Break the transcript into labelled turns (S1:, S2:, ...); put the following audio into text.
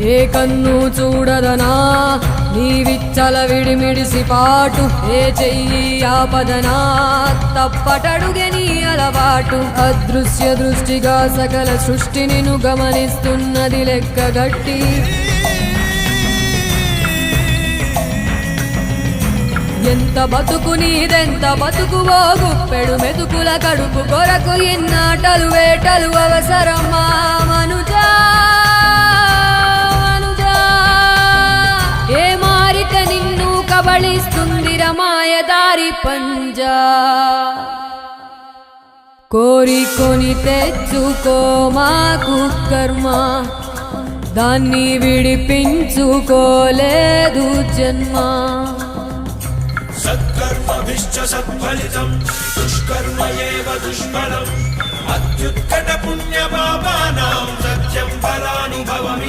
S1: ఏ కన్ను చూడదనా నీవిచ్చల విడిమిడిసి పాటు ఏ చెయ్యి ఆపదనా తప్పటడుగే నీ అలవాటు అదృశ్య దృష్టిగా సకల సృష్టిని ను గమనిస్తున్నది లెక్కగట్టి ఎంత బతుకు నీదెంత బతుకువో గుప్పెడు మెతుకుల కడుపు కొరకు ఎన్నాటలు వేటలు అవసరమా మనుజా ఏ మారిక నిన్ను కబళిస్తుంది రమాయదారి పంజా కోరికొని తెచ్చుకో మాకు కర్మ దాన్ని విడిపించుకోలేదు జన్మ
S2: సత్కర్మభిశ్చ సత్ఫలితం దుష్కర్మ ఏవ దుష్ఫలం అత్యుత్కట పుణ్య పాపానాం సత్యం ఫలానుభవమి